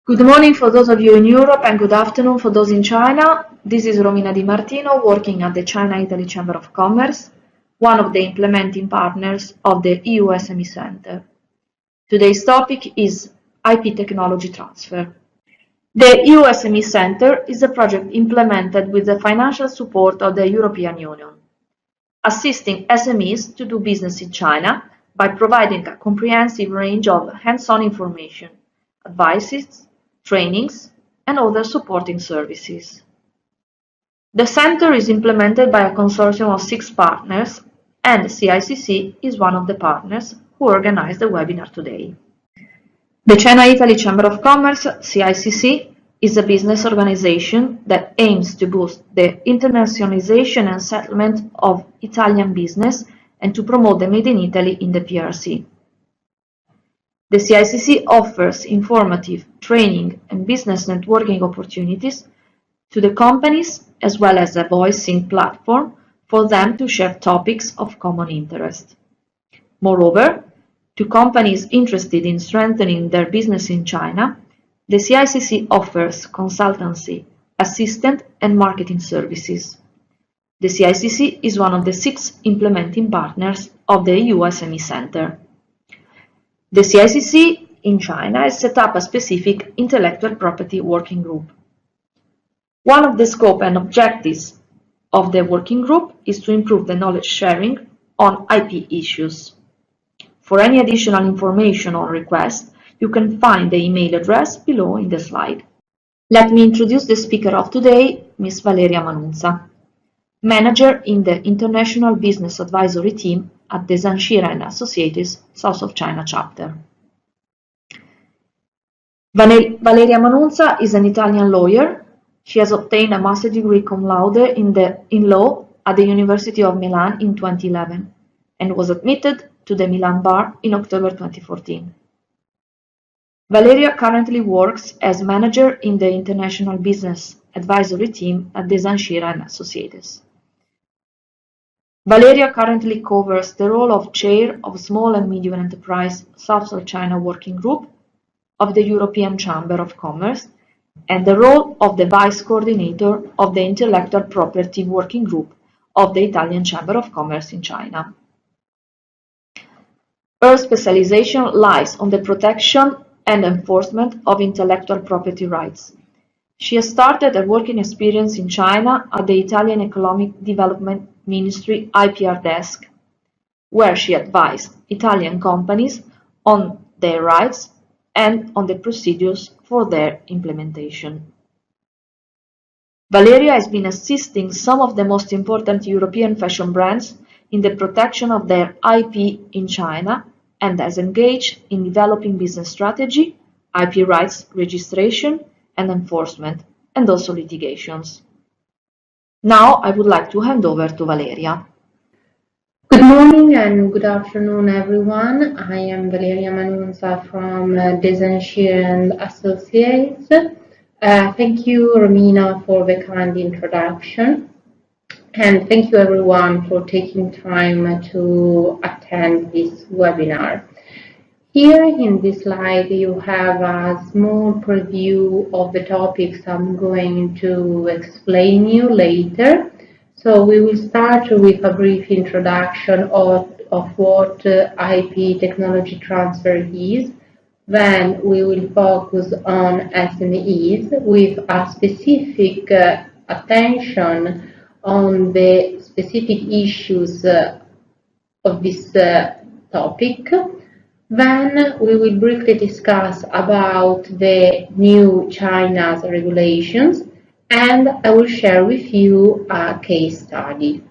Good morning for those of you in Europe and good afternoon for those in China. This is Romina Di Martino working at the China-Italy Chamber of Commerce, one of the implementing partners of the EU SME Center. Today's topic is IP technology transfer. The EU SME Center is a project implemented with the financial support of the European Union, assisting SMEs to do business in China by providing a comprehensive range of hands-on information, advices, trainings, and other supporting services. The center is implemented by a consortium of 6 partners, and CICC is one of the partners who organized the webinar today. The China-Italy Chamber of Commerce, CICC, is a business organization that aims to boost the internationalization and settlement of Italian business and to promote the Made in Italy in the P.R.C. The CICC offers informative, training and business networking opportunities to the companies as well as a voicing platform for them to share topics of common interest. Moreover, to companies interested in strengthening their business in China, the CICC offers consultancy, assistance and marketing services. The CICC is one of the 6 implementing partners of the EU SME Center. The CICC in China has set up a specific intellectual property working group. One of the scope and objectives of the working group is to improve the knowledge sharing on IP issues. For any additional information or request, you can find the email address below in the slide. Let me introduce the speaker of today, Ms. Valeria Manunza, Manager in the International Business Advisory Team at the Zanshira and Associates South of China chapter. Valeria Manunza is an Italian lawyer. She has obtained a master's degree cum laude in law at the University of Milan in 2011 and was admitted to the Milan Bar in October 2014. Valeria currently works as manager in the International Business Advisory Team at the Zanshira and Associates. Valeria currently covers the role of Chair of Small and Medium Enterprise South of China Working Group of the European Chamber of Commerce and the role of the Vice Coordinator of the Intellectual Property Working Group of the Italian Chamber of Commerce in China. Her specialization lies on the protection and enforcement of intellectual property rights. She has started her working experience in China at the Italian Economic Development Ministry IPR desk, where she advised Italian companies on their rights and on the procedures for their implementation. Valeria has been assisting some of the most important European fashion brands in the protection of their IP in China and has engaged in developing business strategy, IP rights registration and enforcement, and also litigations. Now I would like to hand over to Valeria. Good morning and good afternoon, everyone. I am Valeria Manunza from Zanshira and Associates. Thank you, Romina, for the kind introduction. And thank you, everyone, for taking time to attend this webinar. Here in this slide, you have a small preview of the topics I'm going to explain you later. So we will start with a brief introduction of what IP technology transfer is. Then we will focus on SMEs with a specific attention on the specific issues of this topic. Then we will briefly discuss about the new China's regulations, and I will share with you a case study.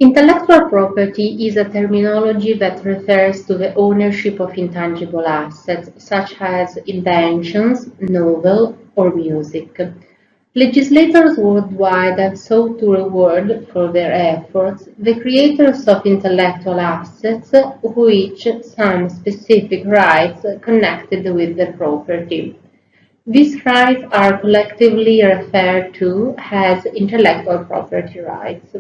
Intellectual property is a terminology that refers to the ownership of intangible assets, such as inventions, novel, or music. Legislators worldwide have sought to reward for their efforts the creators of intellectual assets who each some specific rights connected with the property. These rights are collectively referred to as intellectual property rights.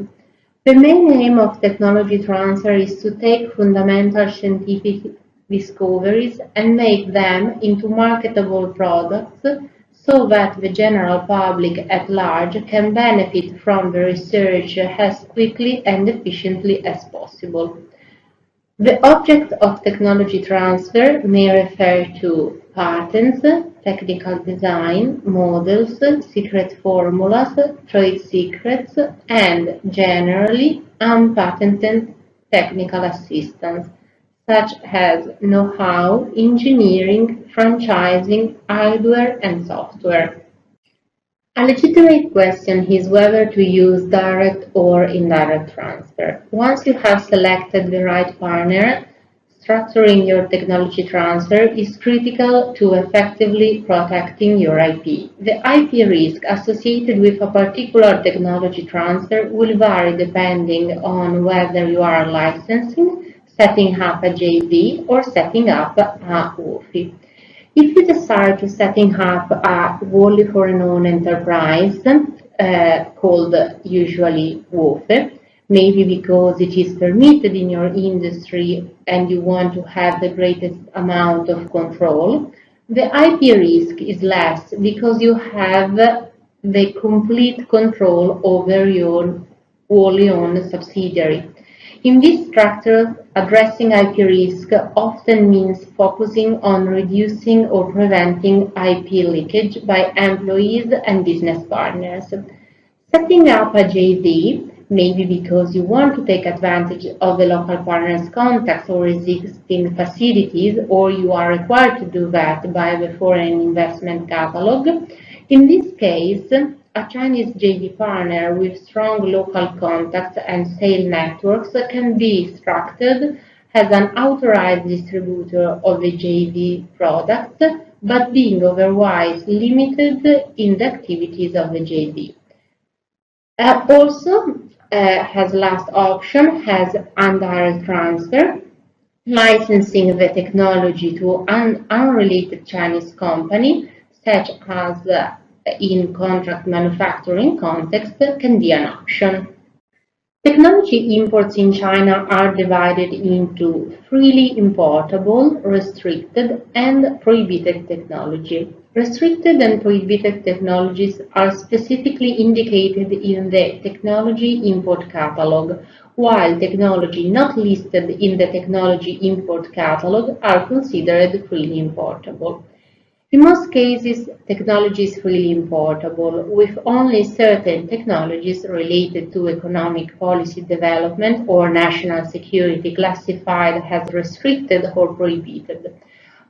The main aim of technology transfer is to take fundamental scientific discoveries and make them into marketable products so that the general public at large can benefit from the research as quickly and efficiently as possible. The object of technology transfer may refer to patents, technical design, models, secret formulas, trade secrets, and, generally, unpatented technical assistance, such as know-how, engineering, franchising, hardware, and software. A legitimate question is whether to use direct or indirect transfer. Once you have selected the right partner, structuring your technology transfer is critical to effectively protecting your IP. The IP risk associated with a particular technology transfer will vary depending on whether you are licensing, setting up a JV, or setting up a WOFI. If you decide to setting up a wholly foreign-owned enterprise, called usually WOFE, maybe because it is permitted in your industry and you want to have the greatest amount of control, the IP risk is less because you have the complete control over your wholly owned subsidiary. In this structure, addressing IP risk often means focusing on reducing or preventing IP leakage by employees and business partners. Setting up a JV, maybe because you want to take advantage of the local partner's contacts or existing facilities, or you are required to do that by the foreign investment catalog. In this case, a Chinese JV partner with strong local contacts and sales networks can be structured as an authorized distributor of the JV product, but being otherwise limited in the activities of the JV. Also, as last option, has indirect transfer, licensing the technology to an unrelated Chinese company, such as in contract manufacturing context, can be an option. Technology imports in China are divided into freely importable, restricted, and prohibited technology. Restricted and prohibited technologies are specifically indicated in the Technology Import Catalog, while technology not listed in the Technology Import Catalog are considered freely importable. In most cases, technology is freely importable, with only certain technologies related to economic policy development or national security classified as restricted or prohibited.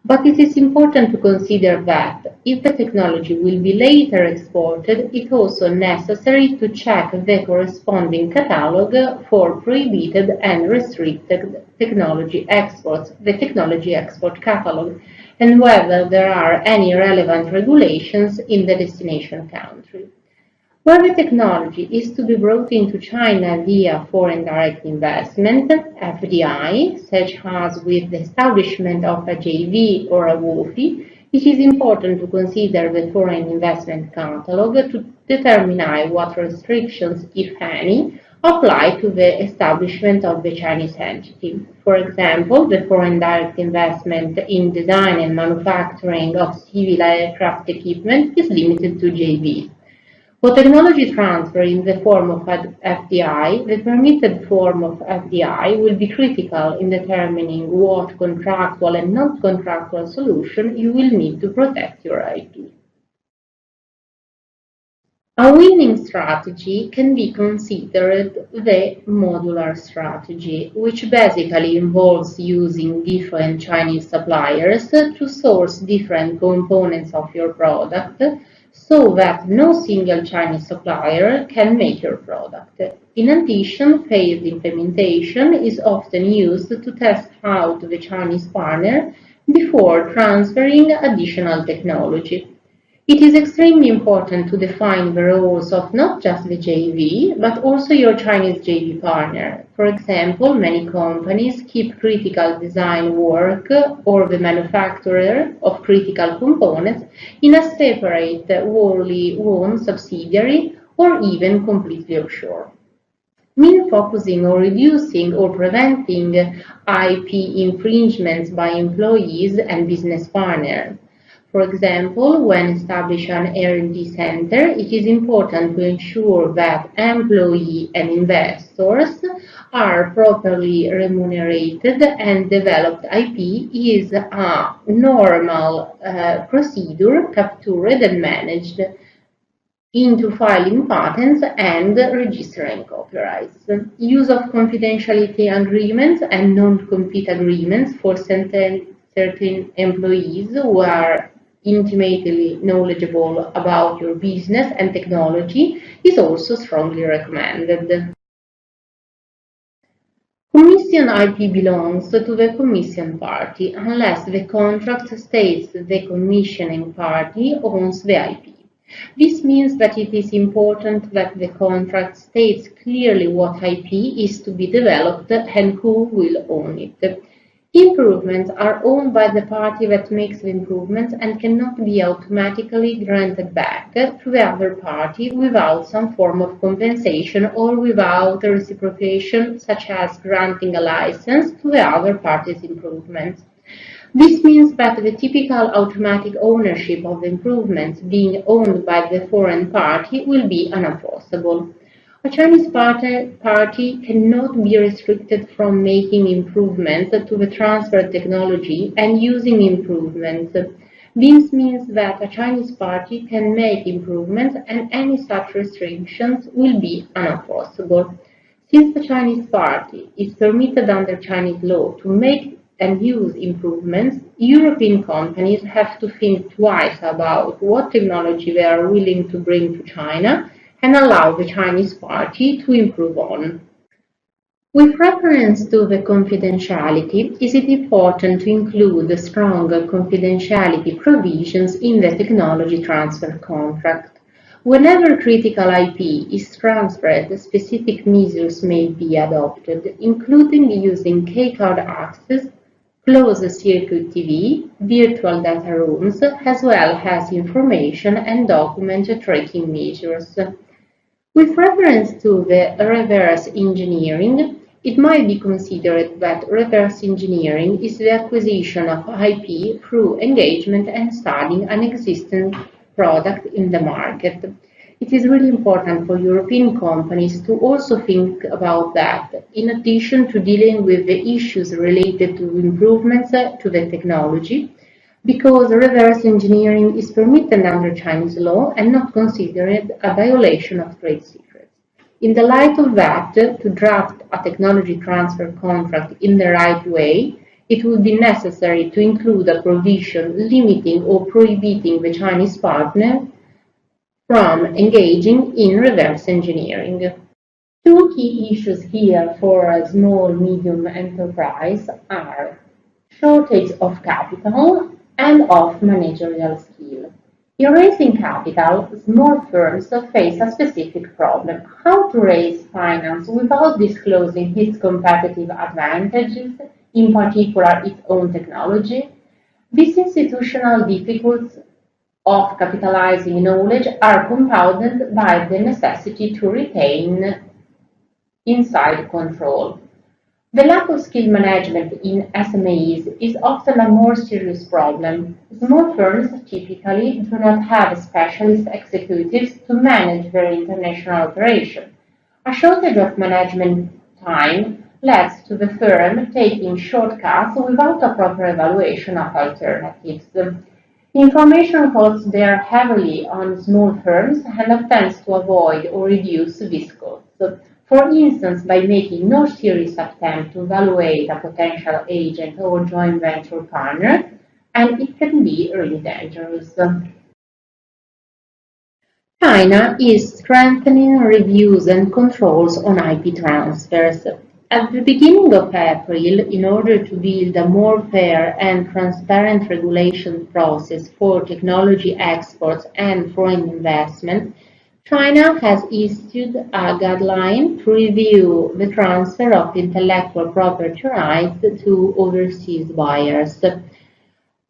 But it is important to consider that, if the technology will be later exported, it is also necessary to check the corresponding catalog for prohibited and restricted technology exports, the Technology Export Catalog, and whether there are any relevant regulations in the destination country. Where the technology is to be brought into China via foreign direct investment, FDI, such as with the establishment of a JV or a WOFI, it is important to consider the foreign investment catalog to determine what restrictions, if any, apply to the establishment of the Chinese entity. For example, the foreign direct investment in design and manufacturing of civil aircraft equipment is limited to JVs. For technology transfer in the form of FDI, the permitted form of FDI will be critical in determining what contractual and non-contractual solution you will need to protect your IP. A winning strategy can be considered the modular strategy, which basically involves using different Chinese suppliers to source different components of your product so that no single Chinese supplier can make your product. In addition, phased implementation is often used to test out the Chinese partner before transferring additional technology. It is extremely important to define the roles of not just the JV, but also your Chinese JV partner. For example, many companies keep critical design work or the manufacturer of critical components in a separate, wholly owned subsidiary or even completely offshore. mean focusing on reducing or preventing IP infringements by employees and business partners. For example, when establishing an R&D center, it is important to ensure that employees and investors are properly remunerated, and developed IP is a normal procedure captured and managed into filing patents and registering copyrights. Use of confidentiality agreements and non-compete agreements for certain employees who are intimately knowledgeable about your business and technology is also strongly recommended. Commission IP belongs to the commission party unless the contract states the commissioning party owns the IP. This means that it is important that the contract states clearly what IP is to be developed and who will own it. Improvements are owned by the party that makes the improvements and cannot be automatically granted back to the other party without some form of compensation or without reciprocation, such as granting a license to the other party's improvements. This means that the typical automatic ownership of the improvements being owned by the foreign party will be unenforceable. A Chinese party cannot be restricted from making improvements to the transferred technology and using improvements. This means that a Chinese party can make improvements, and any such restrictions will be unenforceable. Since the Chinese party is permitted under Chinese law to make and use improvements, European companies have to think twice about what technology they are willing to bring to China and allow the Chinese party to improve on. With reference to the confidentiality, is it important to include strong confidentiality provisions in the technology transfer contract? Whenever critical IP is transferred, specific measures may be adopted, including using K-card access, closed-circuit TV, virtual data rooms, as well as information and document tracking measures. With reference to the reverse engineering, it might be considered that reverse engineering is the acquisition of IP through engagement and studying an existing product in the market. It is really important for European companies to also think about that, in addition to dealing with the issues related to improvements to the technology, because reverse engineering is permitted under Chinese law and not considered a violation of trade secrets. In the light of that, to draft a technology transfer contract in the right way, it would be necessary to include a provision limiting or prohibiting the Chinese partner from engaging in reverse engineering. Two key issues here for a small-medium enterprise are shortage of capital and of managerial skill. In raising capital, small firms face a specific problem: how to raise finance without disclosing its competitive advantages, in particular its own technology. These institutional difficulties of capitalizing knowledge are compounded by the necessity to retain inside control. The lack of skill management in SMEs is often a more serious problem. Small firms typically do not have specialist executives to manage their international operation. A shortage of management time leads to the firm taking shortcuts without a proper evaluation of alternatives. Information costs bear heavily on small firms and attempts to avoid or reduce these costs. For instance, by making no serious attempt to evaluate a potential agent or joint venture partner, and it can be really dangerous. China is strengthening reviews and controls on IP transfers. At the beginning of April, in order to build a more fair and transparent regulation process for technology exports and foreign investment, China has issued a guideline to review the transfer of intellectual property rights to overseas buyers.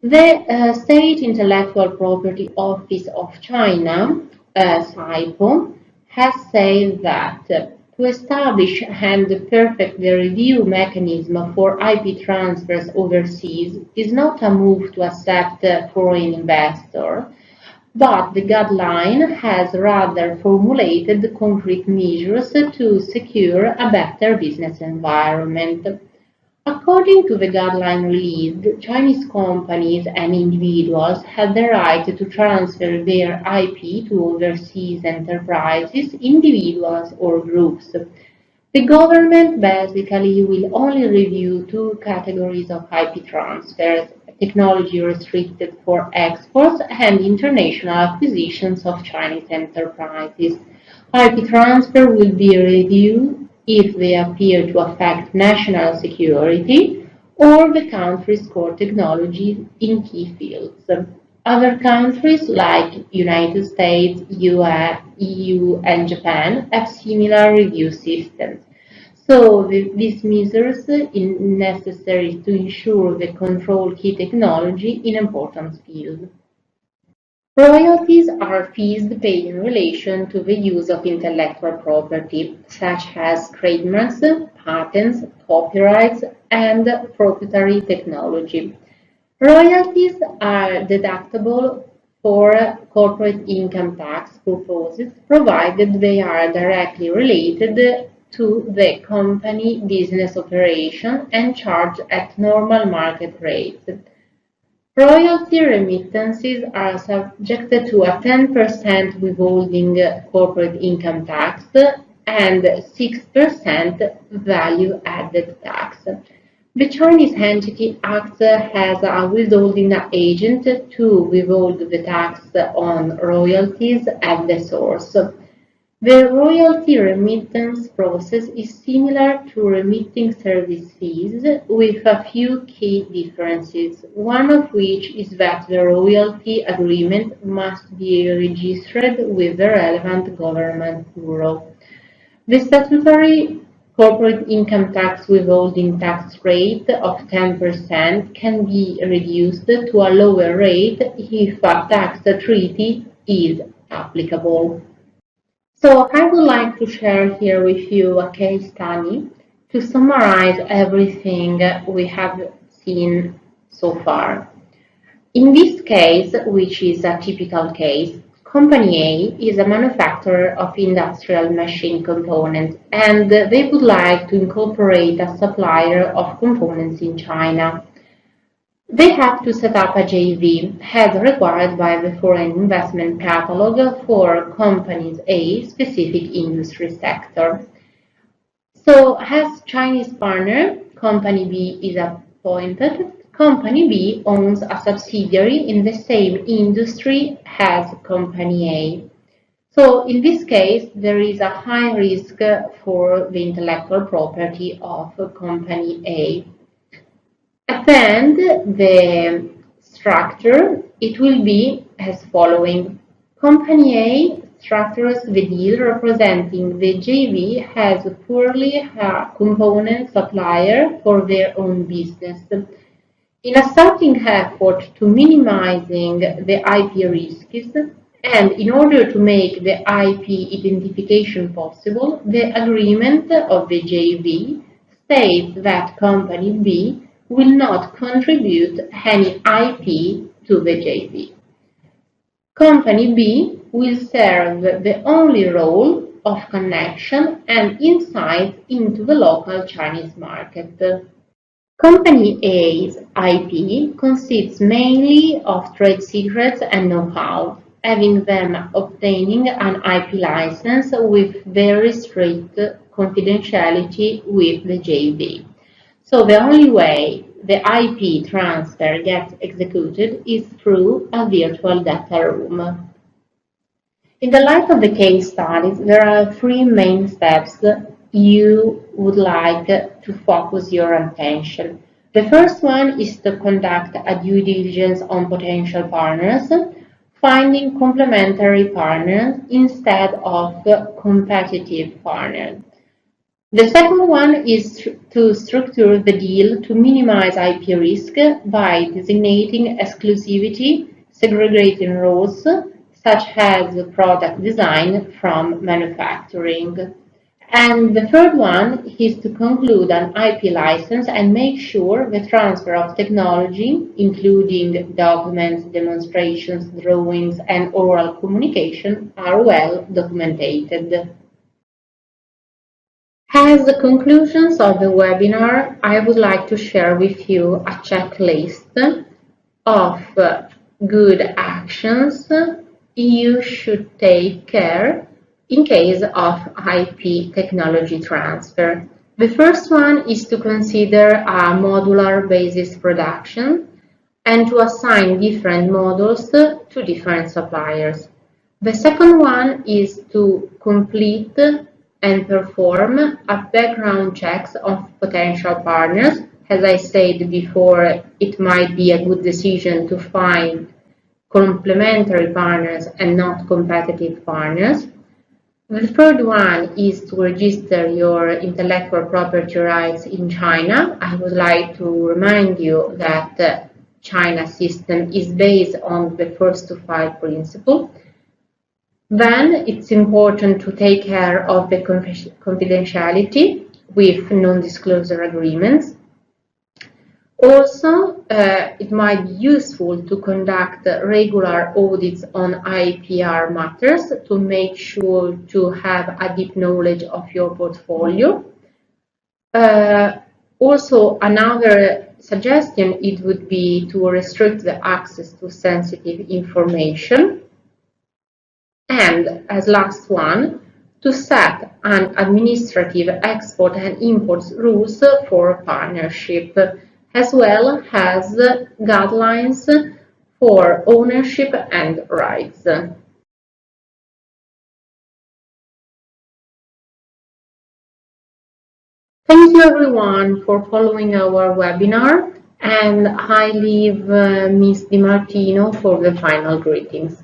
The State Intellectual Property Office of China, SIPO, has said that to establish and perfect the review mechanism for IP transfers overseas is not a move to accept foreign investors, but the guideline has rather formulated concrete measures to secure a better business environment. According to the guideline released, Chinese companies and individuals have the right to transfer their IP to overseas enterprises, individuals or groups. The government basically will only review two categories of IP transfers: technology restricted for exports and international acquisitions of Chinese enterprises. IP transfer will be reviewed if they appear to affect national security or the country's core technologies in key fields. Other countries like United States, US, EU and Japan have similar review systems. So these measures are necessary to ensure the control key technology in important fields. Royalties are fees paid in relation to the use of intellectual property, such as trademarks, patents, copyrights, and proprietary technology. Royalties are deductible for corporate income tax purposes, provided they are directly related to the company business operation and charged at normal market rates. Royalty remittances are subjected to a 10% withholding corporate income tax and 6% value-added tax. The Chinese Entity acts as a withholding agent to withhold the tax on royalties at the source. The royalty remittance process is similar to remitting service fees, with a few key differences, one of which is that the royalty agreement must be registered with the relevant government bureau. The statutory corporate income tax withholding tax rate of 10% can be reduced to a lower rate if a tax treaty is applicable. So I would like to share here with you a case study to summarize everything we have seen so far. In this case, which is a typical case, Company A is a manufacturer of industrial machine components and they would like to incorporate a supplier of components in China. They have to set up a JV, as required by the Foreign Investment Catalog for Company A's specific industry sector. So, as Chinese partner, Company B is appointed. Company B owns a subsidiary in the same industry as Company A. So, in this case, there is a high risk for the intellectual property of Company A. At the end, the structure, it will be as following. Company A structures the deal representing the JV as purely a component supplier for their own business. In a starting effort to minimizing the IP risks, and in order to make the IP identification possible, the agreement of the JV states that Company B will not contribute any IP to the JV. Company B will serve the only role of connection and insight into the local Chinese market. Company A's IP consists mainly of trade secrets and know-how, having them obtaining an IP license with very strict confidentiality with the JV. So the only way the IP transfer gets executed is through a virtual data room. In the light of the case studies, there are three main steps you would like to focus your attention. The first one is to conduct a due diligence on potential partners, finding complementary partners instead of competitive partners. The second one is to structure the deal to minimize IP risk by designating exclusivity, segregating roles, such as product design from manufacturing. And the third one is to conclude an IP license and make sure the transfer of technology, including documents, demonstrations, drawings, and oral communication, are well documented. As the conclusions of the webinar, I would like to share with you a checklist of good actions you should take care in case of IP technology transfer. The first one is to consider a modular basis production and to assign different models to different suppliers. The second one is to complete and perform a background checks of potential partners. As I said before, it might be a good decision to find complementary partners and not competitive partners. The third one is to register your intellectual property rights in China. I would like to remind you that China system is based on the first to file principle. Then it's important to take care of the confidentiality with non-disclosure agreements. Also, it might be useful to conduct regular audits on IPR matters to make sure to have a deep knowledge of your portfolio. Also, another suggestion it would be to restrict the access to sensitive information. And as last one, to set an administrative export and import rules for partnership, as well as guidelines for ownership and rights. Thank you everyone for following our webinar, and I leave Ms. Di Martino for the final greetings.